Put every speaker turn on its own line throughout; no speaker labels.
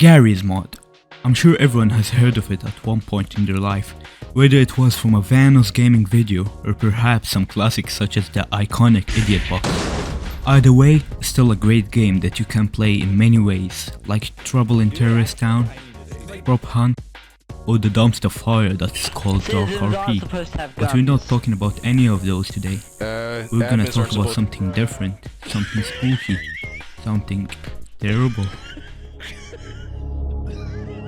Garry'sMod. I'm sure everyone has heard of it at one point in their life, whether it was from a Vanos gaming video or perhaps some classics such as the iconic Idiot Box. Either way, still a great game that you can play in many ways, like Trouble in Terrorist Town, Prop Hunt, or the dumpster fire that's called Dark RP. But we're not talking about any of those today. We're gonna talk about something different, something spooky, something terrible.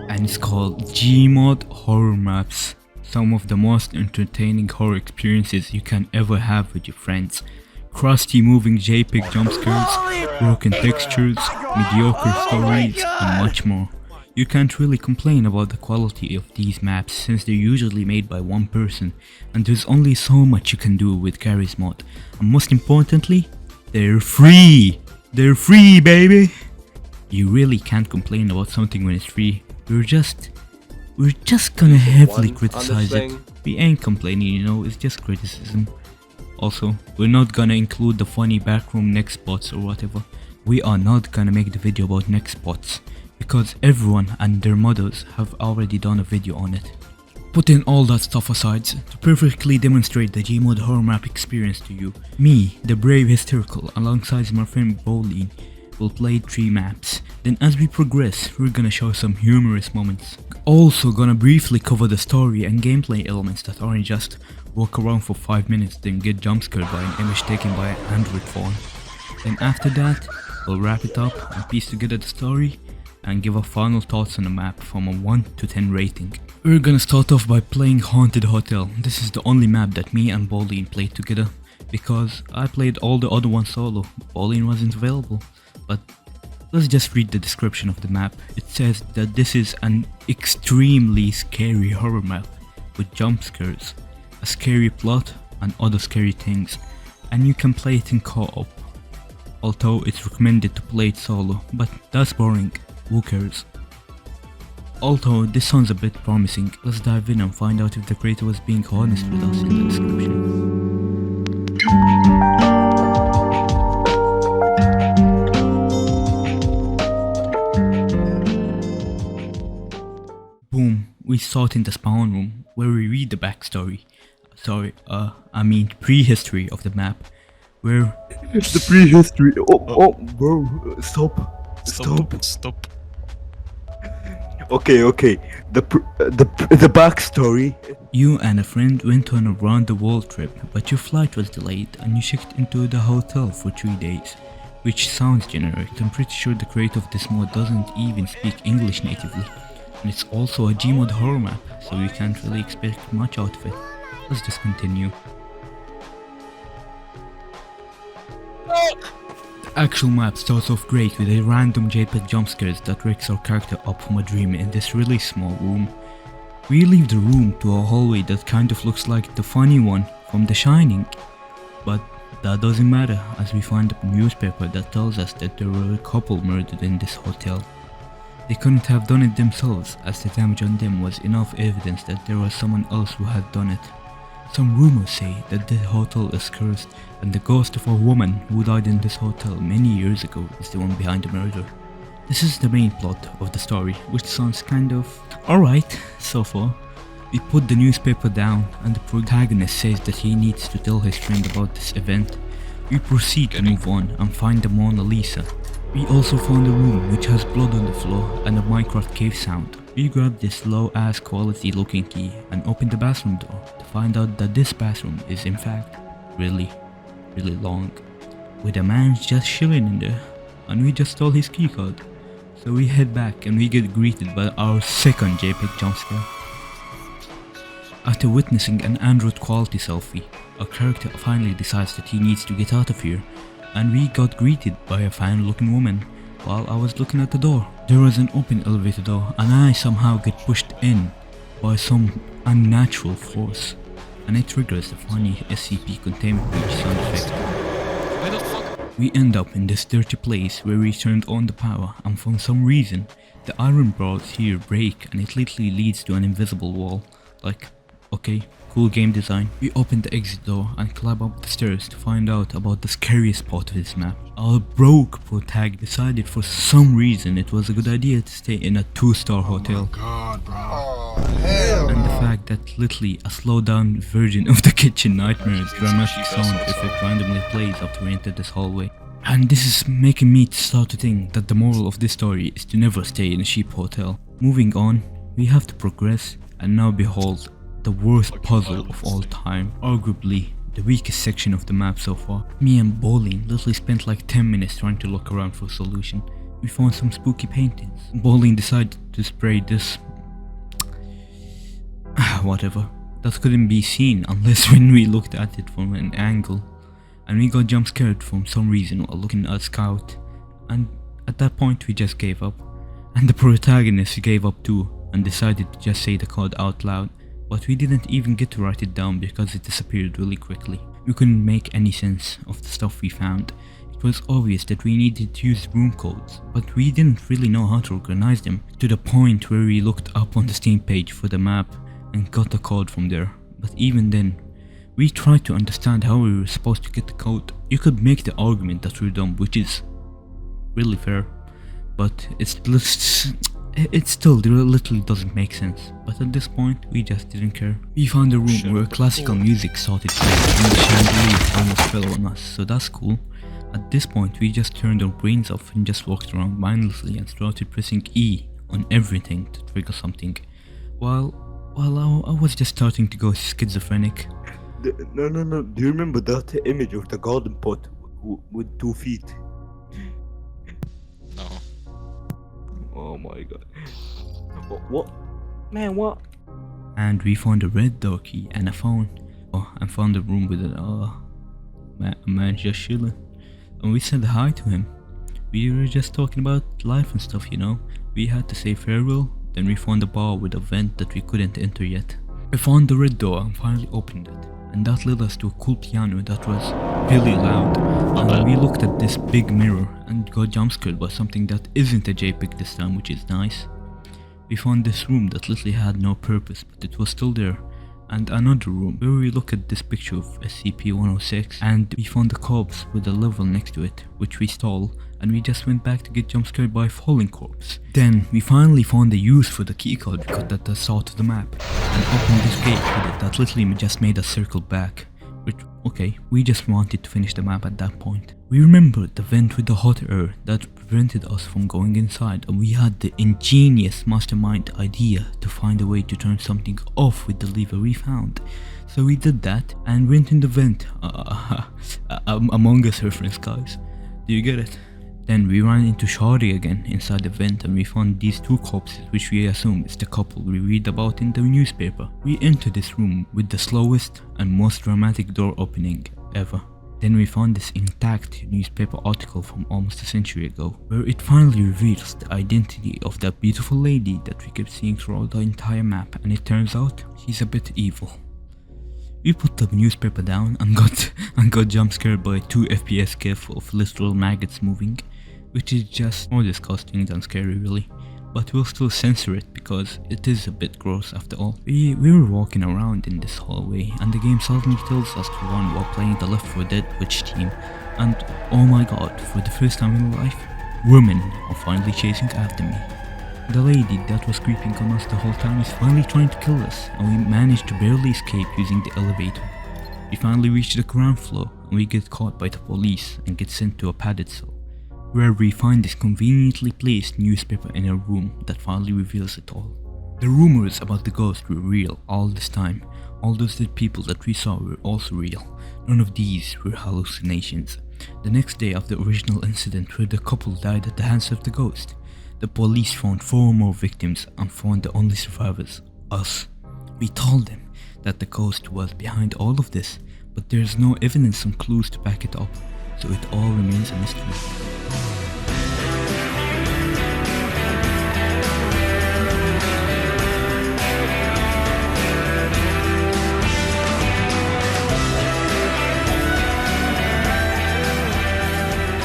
And it's called Gmod Horror Maps. Some of the most entertaining horror experiences you can ever have with your friends. Crusty moving JPEG jump scares, broken textures, mediocre stories, and much more. You can't really complain about the quality of these maps since they're usually made by one person, and there's only so much you can do with Garry'sMod. And most importantly, they're free! They're free, baby! You really can't complain about something when it's free. We're just gonna heavily criticize it. We ain't complaining, you know, it's just criticism. Also, we're not gonna include the funny backroom neck spots or whatever. We are not gonna make the video about neck spots, because everyone and their mothers have already done a video on it. Putting all that stuff aside, to perfectly demonstrate the Gmod horror map experience to you, me, the brave hysterical, alongside my friend Bolin, will play 3 maps. Then as we progress, we're gonna show some humorous moments. Also gonna briefly cover the story and gameplay elements that aren't just walk around for 5 minutes then get jumpscared by an image taken by an Android phone. Then after that, we'll wrap it up and piece together the story and give our final thoughts on the map from a 1 to 10 rating. We're gonna start off by playing Haunted Hotel. This is the only map that me and Bolin played together, because I played all the other ones solo. Bolin wasn't available. But let's just read the description of the map. It says that this is an extremely scary horror map with jump scares, a scary plot and other scary things, and you can play it in co-op. Although it's recommended to play it solo, but that's boring, who cares? Although this sounds a bit promising, let's dive in and find out if the creator was being honest with us in the description. Boom, we start in the spawn room, where we read the backstory. Prehistory of the map, where...
The prehistory, bro, stop. Okay, the backstory.
You and a friend went on a round the world trip, but your flight was delayed and you checked into the hotel for 3 days. Which sounds generic. I'm pretty sure the creator of this mod doesn't even speak English natively. And it's also a Gmod horror map, so you can't really expect much out of it. Let's just continue. The actual map starts off great with a random JPEG jump scares that wakes our character up from a dream in this really small room. We leave the room to a hallway that kind of looks like the funny one from The Shining. But that doesn't matter, as we find a newspaper that tells us that there were a couple murdered in this hotel. They couldn't have done it themselves, as the damage on them was enough evidence that there was someone else who had done it. Some rumors say that the hotel is cursed and the ghost of a woman who died in this hotel many years ago is the one behind the murder. This is the main plot of the story, which sounds kind of alright so far. We put the newspaper down and the protagonist says that he needs to tell his friend about this event. We proceed to move on and find the Mona Lisa. We also found a room which has blood on the floor and a Minecraft cave sound. We grab this low ass quality looking key and open the bathroom door to find out that this bathroom is in fact really long, with a man just chilling in there, and we just stole his keycard. So we head back and we get greeted by our second JPEG jump scare. After witnessing an Android quality selfie, our character finally decides that he needs to get out of here, and we got greeted by a fine looking woman while I was looking at the door. There was an open elevator door and I somehow get pushed in by some unnatural force, and it triggers the funny SCP containment breach sound effect. We end up in this dirty place where we turned on the power, and for some reason the iron bars here break and it literally leads to an invisible wall. Like, okay, cool game design. We open the exit door and climb up the stairs to find out about the scariest part of this map. Our broke protag decided for some reason it was a good idea to stay in a 2-star hotel.
God, bro.
And the fact that literally a slowed down version of the Kitchen Nightmares dramatic sound effect randomly plays after we enter this hallway. And this is making me start to think that the moral of this story is to never stay in a cheap hotel. Moving on, we have to progress, and now behold the worst puzzle of all time, arguably the weakest section of the map so far. Me and Bowling literally spent like 10 minutes trying to look around for a solution. We found some spooky paintings. Bowling decided to spray this whatever that couldn't be seen unless when we looked at it from an angle, and we got jump scared for some reason while looking at Scout, and at that point we just gave up, and the protagonist gave up too and decided to just say the code out loud, but we didn't even get to write it down because it disappeared really quickly. We couldn't make any sense of the stuff we found. It was obvious that we needed to use room codes, but we didn't really know how to organize them, to the point where we looked up on the Steam page for the map and got the code from there. But even then, we tried to understand how we were supposed to get the code. You could make the argument that we're dumb, which is really fair, but it still literally doesn't make sense. But at this point, we just didn't care. We found a room where classical music started playing and the chandelier almost fell on us, so that's cool. At this point, we just turned our brains off and just walked around mindlessly and started pressing E on everything to trigger something. While I was just starting to go schizophrenic.
No. Do you remember that image of the garden pot with 2 feet?
No.
Oh my god. What? Man, what?
And we found a red door key and a phone. Oh, and found a room with a man just chilling. And we said hi to him. We were just talking about life and stuff, you know. We had to say farewell. Then we found a bar with a vent that we couldn't enter yet. I found the red door and finally opened it, and that led us to a cool piano that was really loud. And we looked at this big mirror and got jump scared by something that isn't a JPEG this time, which is nice. We found this room that literally had no purpose, but it was still there, and another room where we look at this picture of SCP-106, and we found the corpse with a level next to it, which we stole, and we just went back to get jump scared by a falling corpse. Then we finally found the use for the keycard we got at the start of the map, and opened this gate with it that literally just made us circle back. Which, okay, we just wanted to finish the map at that point. We remembered the vent with the hot air that prevented us from going inside, and we had the ingenious mastermind idea to find a way to turn something off with the lever we found. So we did that and went in the vent. Among Us reference, guys. Do you get it? Then we ran into Shari again inside the vent, and we found these 2 corpses, which we assume is the couple we read about in the newspaper. We entered this room with the slowest and most dramatic door opening ever. Then we found this intact newspaper article from almost a century ago, where it finally reveals the identity of that beautiful lady that we kept seeing throughout the entire map, and it turns out she's a bit evil. We put the newspaper down and got jump scared by 2 FPS gif of literal maggots moving, which is just more disgusting than scary really, but we'll still censor it because it is a bit gross after all. We were walking around in this hallway, and the game suddenly tells us to run while playing the Left 4 Dead Twitch team, and oh my god, for the first time in life, women are finally chasing after me. The lady that was creeping on us the whole time is finally trying to kill us, and we managed to barely escape using the elevator. We finally reach the ground floor, and we get caught by the police and get sent to a padded cell, where we find this conveniently placed newspaper in a room that finally reveals it all. The rumors about the ghost were real all this time. All those dead people that we saw were also real. None of these were hallucinations. The next day of the original incident where the couple died at the hands of the ghost, the police found 4 more victims and found the only survivors, us. We told them that the ghost was behind all of this, but there's no evidence and clues to back it up, so it all remains a mystery.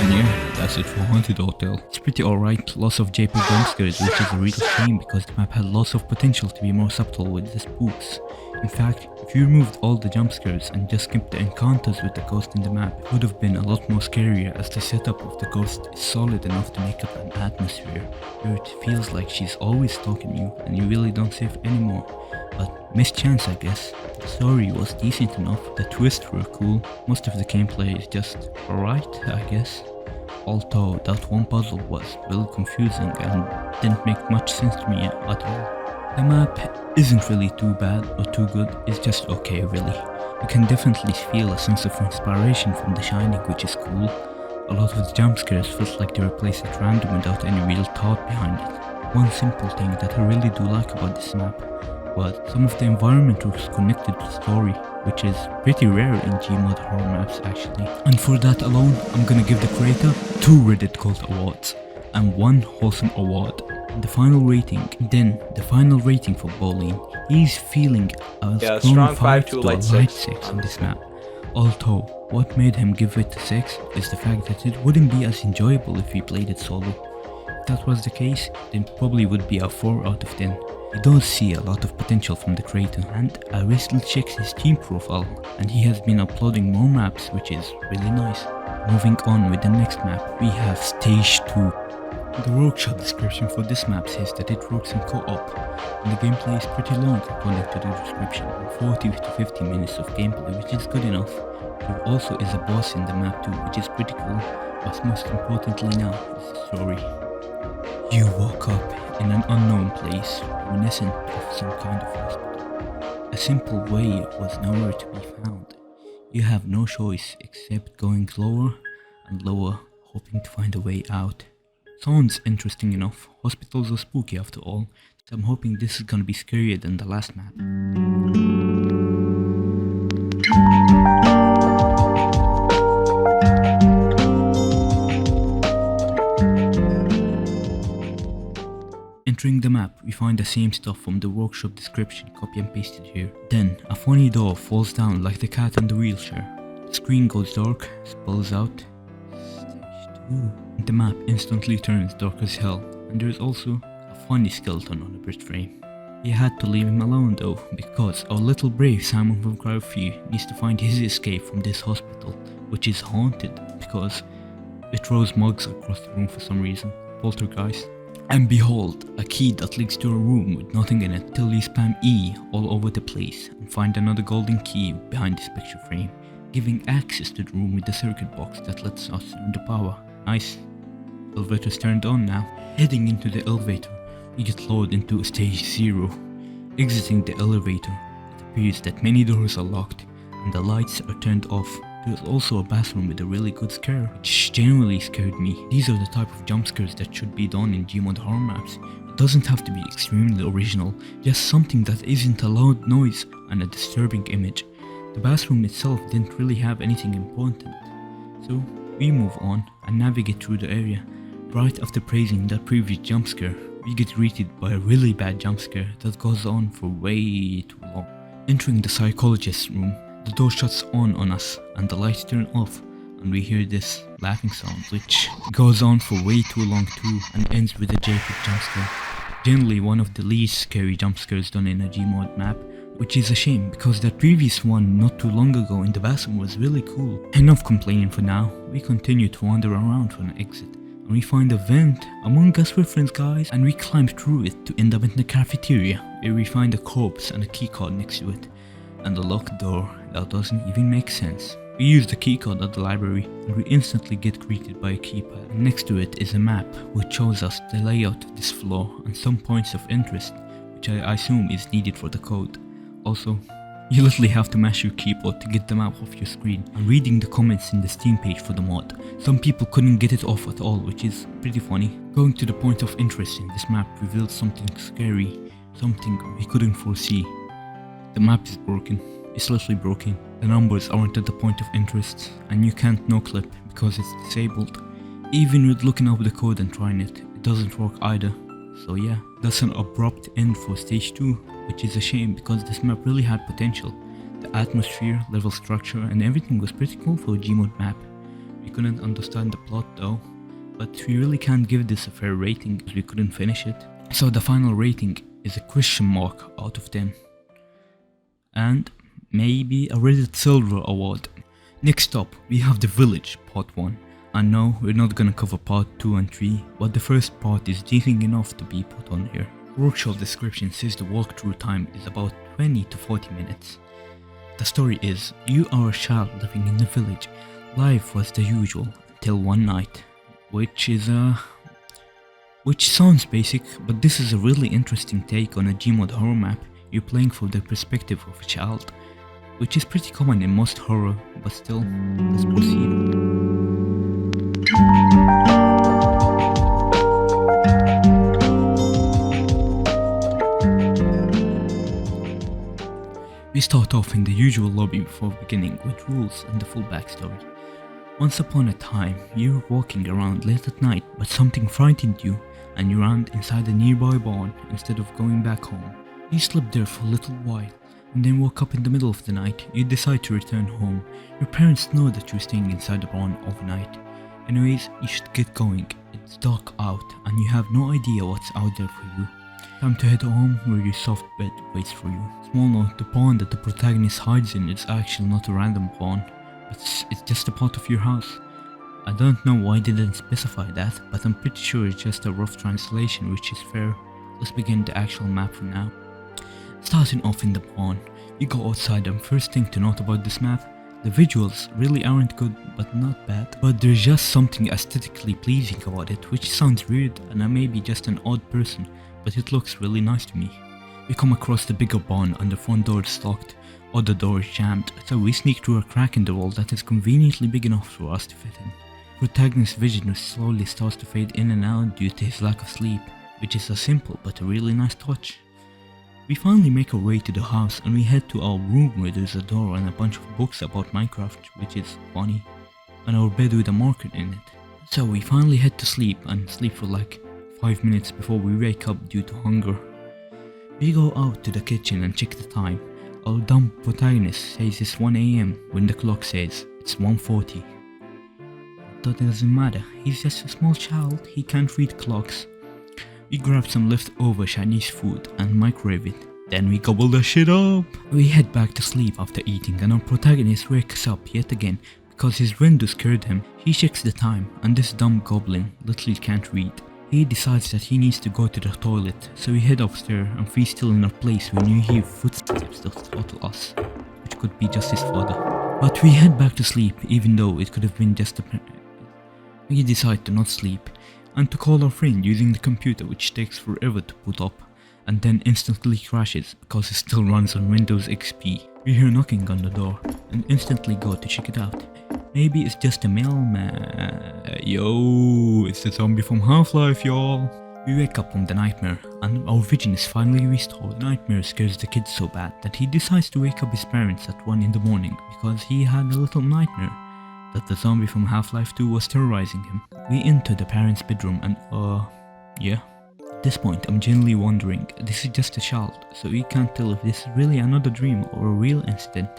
And yeah, that's it for Haunted to the hotel. It's pretty alright, lots of JPEG jump scares, which is a real shame because the map had lots of potential to be more subtle with the spooks. In fact, if you removed all the jump scares and just skipped the encounters with the ghost in the map, it would have been a lot more scarier as the setup of the ghost is solid enough to make up an atmosphere where it feels like she's always stalking you and you really don't save anymore. But missed chance, I guess. The story was decent enough, the twists were cool, most of the gameplay is just alright, I guess. Although that one puzzle was really confusing and didn't make much sense to me at all. The map isn't really too bad or too good, it's just okay really. You can definitely feel a sense of inspiration from The Shining, which is cool. A lot of the jump scares feels like they were placed at random without any real thought behind it. One simple thing that I really do like about this map was some of the environment was connected to the story, which is pretty rare in Gmod horror maps actually. And for that alone, I'm gonna give the creator 2 Reddit Cult awards and 1 wholesome award. The final rating for Bolin. He's feeling a strong 5 to a light 6 on this map. Although, what made him give it a 6 is the fact that it wouldn't be as enjoyable if he played it solo. If that was the case, then it probably would be a 4 out of 10. He does see a lot of potential from the creator, and I recently checked his Steam profile and he has been uploading more maps, which is really nice. Moving on with the next map, we have Stage 2. The workshop description for this map says that it works in co-op, and the gameplay is pretty long according to the description, 40 to 50 minutes of gameplay, which is good enough. There also is a boss in the map too, which is pretty cool, but most importantly now is the story. You woke up in an unknown place, reminiscent of some kind of hospital. A simple way was nowhere to be found. You have no choice except going lower and lower, hoping to find a way out. Sounds interesting enough. Hospitals are spooky after all, so I'm hoping this is gonna be scarier than the last map. Entering the map, we find the same stuff from the workshop description, copy and pasted here. Then, a funny door falls down like the cat in the wheelchair. The screen goes dark, spells out Stage 2. The map instantly turns dark as hell, and there's also a funny skeleton on a bridge frame. You had to leave him alone though, because our little brave Simon from Cryophy needs to find his escape from this hospital, which is haunted because it throws mugs across the room for some reason. Poltergeist. And behold, a key that leads to a room with nothing in it till you spam E all over the place and find another golden key behind this picture frame, giving access to the room with the circuit box that lets us turn the power. Nice. Elevator's turned on now. Heading into the elevator, we get lowered into stage 0. Exiting the elevator, it appears that many doors are locked and the lights are turned off. There's also a bathroom with a really good scare, which genuinely scared me. These are the type of jump scares that should be done in Gmod horror maps. It doesn't have to be extremely original, just something that isn't a loud noise and a disturbing image. The bathroom itself didn't really have anything important. So we move on and navigate through the area. Right after praising that previous jump scare, we get greeted by a really bad jump scare that goes on for way too long. Entering the psychologist's room, the door shuts on us and the lights turn off, and we hear this laughing sound which goes on for way too long too and ends with a JPEG jump scare. Generally one of the least scary jump scares done in a Gmod map, which is a shame because that previous one not too long ago in the bathroom was really cool. Enough complaining for now, we continue to wander around for an exit. And we find a vent. Among Us we're friends guys, and we climb through it to end up in the cafeteria, where we find a corpse and a keycard next to it, and a locked door that doesn't even make sense. We use the keycard at the library, and we instantly get greeted by a keypad. And next to it is a map which shows us the layout of this floor and some points of interest, which I assume is needed for the code. Also, you literally have to mash your keyboard to get the map off your screen. I'm reading the comments in the Steam page for the mod. Some people couldn't get it off at all, which is pretty funny. Going to the point of interest in this map revealed something scary, something we couldn't foresee. The map is broken. It's literally broken. The numbers aren't at the point of interest, and you can't no-clip because it's disabled. Even with looking up the code and trying it, it doesn't work either. So yeah, that's an abrupt end for stage 2, which is a shame because this map really had potential. The atmosphere, level structure and everything was pretty cool for a Gmod map. We couldn't understand the plot though, but we really can't give this a fair rating because we couldn't finish it. So the final rating is a question mark out of 10. And maybe a Reddit Silver award. Next up, we have The Village Part 1. And no, we're not gonna cover Part 2 and 3, but the first part is decent enough to be put on here. Workshop description says the walkthrough time is about 20 to 40 minutes. The story is, you are a child living in the village. Life was the usual until one night, which sounds basic, but this is a really interesting take on a GMod horror map. You're playing from the perspective of a child, which is pretty common in most horror, but still, let's proceed. We start off in the usual lobby before beginning with rules and the full backstory. Once upon a time, you were walking around late at night, but something frightened you and you ran inside a nearby barn instead of going back home. You slept there for a little while and then woke up in the middle of the night. You decide to return home. Your parents know that you're staying inside the barn overnight. Anyways, you should get going. It's dark out and you have no idea what's out there for you. Time to head home where your soft bed waits for you. Small note, the barn that the protagonist hides in is actually not a random barn, it's just a part of your house. I don't know why they didn't specify that, but I'm pretty sure it's just a rough translation, which is fair. Let's begin the actual map for now. Starting off in the barn, you go outside, and first thing to note about this map, the visuals really aren't good but not bad, but there's just something aesthetically pleasing about it, which sounds weird and I may be just an odd person, but it looks really nice to me. We come across the bigger barn and the front door is locked, or the door is jammed, so we sneak through a crack in the wall that is conveniently big enough for us to fit in. Protagonist's vision slowly starts to fade in and out due to his lack of sleep, which is a simple but a really nice touch. We finally make our way to the house and we head to our room where there's a door and a bunch of books about Minecraft, which is funny, and our bed with a marker in it. So we finally head to sleep and sleep for like 5 minutes before we wake up due to hunger. We go out to the kitchen and check the time. Our dumb protagonist says it's 1 AM when the clock says it's 1:40. But that doesn't matter, he's just a small child, he can't read clocks. We grab some leftover Chinese food and microwave it, then we gobble the shit up. We head back to sleep after eating and our protagonist wakes up yet again because his window scared him. He checks the time and this dumb goblin literally can't read. He decides that he needs to go to the toilet, so we head upstairs and we still in our place when you hear footsteps that startle us, which could be just his father. But we head back to sleep even though it could have been just a We decide to not sleep and to call our friend using the computer, which takes forever to boot up and then instantly crashes because it still runs on Windows XP. We hear knocking on the door and instantly go to check it out. Maybe it's just a mailman. Yo, it's the zombie from Half-Life, y'all. We wake up from the nightmare and our vision is finally restored. The nightmare scares the kid so bad that he decides to wake up his parents at 1 in the morning because he had a little nightmare that the zombie from Half-Life 2 was terrorizing him. We enter the parents' bedroom and yeah. At this point I'm genuinely wondering, this is just a child, so we can't tell if this is really another dream or a real incident.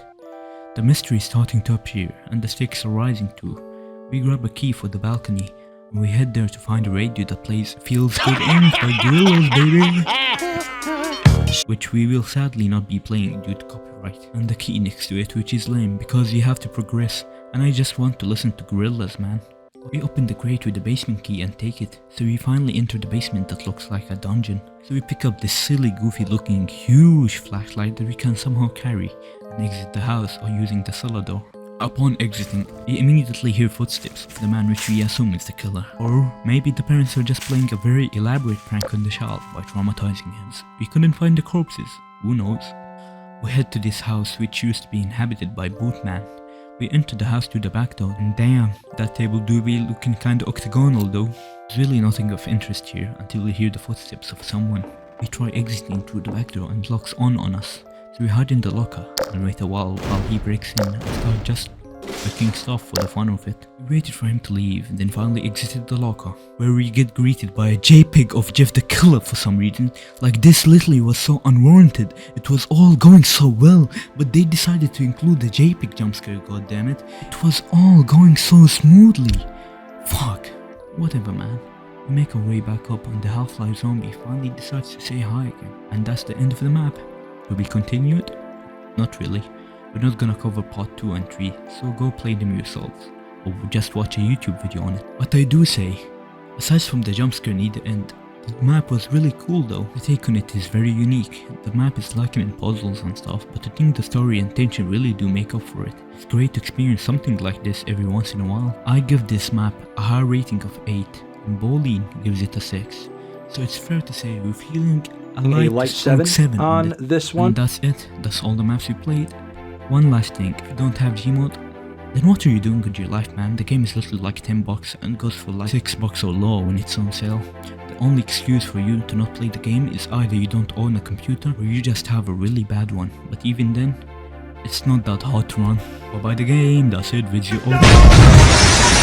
The mystery is starting to appear and the stakes are rising too. We grab a key for the balcony and we head there to find a radio that plays Feels Good Ends by Gorillaz, baby! Which we will sadly not be playing due to copyright. And the key next to it, which is lame because you have to progress and I just want to listen to Gorillaz, man. We open the crate with the basement key and take it, so we finally enter the basement that looks like a dungeon. So we pick up this silly goofy looking huge flashlight that we can somehow carry and exit the house or using the cellar door. Upon exiting, we immediately hear footsteps of the man which we assume is the killer. Or maybe the parents are just playing a very elaborate prank on the child by traumatizing him. We couldn't find the corpses, who knows. We head to this house which used to be inhabited by Bootman. We enter the house through the back door and damn, that table do be looking kinda octagonal though. There's really nothing of interest here until we hear the footsteps of someone. We try exiting through the back door and it locks on us. So we hide in the locker and wait a while he breaks in and start just picking stuff for the fun of it. We waited for him to leave and then finally exited the locker, where we get greeted by a JPEG of Jeff the Killer for some reason. Like, this literally was so unwarranted. It was all going so well, but they decided to include the JPEG jumpscare, goddammit. It was all going so smoothly. Fuck. Whatever, man. We make our way back up and the Half-Life zombie finally decides to say hi again. And that's the end of the map. Will we continue it? Not really. We're not gonna cover part 2 and 3, so go play them yourselves. Or just watch a YouTube video on it. But I do say, aside from the jumpscare near the end, the map was really cool though. The take on it is very unique. The map is lacking in puzzles and stuff, but I think the story and tension really do make up for it. It's great to experience something like this every once in a while. I give this map a high rating of 8, and Bolin gives it a 6. So it's fair to say we're feeling a light strong 7
on this one.
And that's it. That's all the maps we played. One last thing, if you don't have Gmod, then what are you doing with your life, man? The game is literally like $10 and goes for like $6 or lower when it's on sale. The only excuse for you to not play the game is either you don't own a computer or you just have a really bad one. But even then, it's not that hard to run. But by the game, that's it, video over.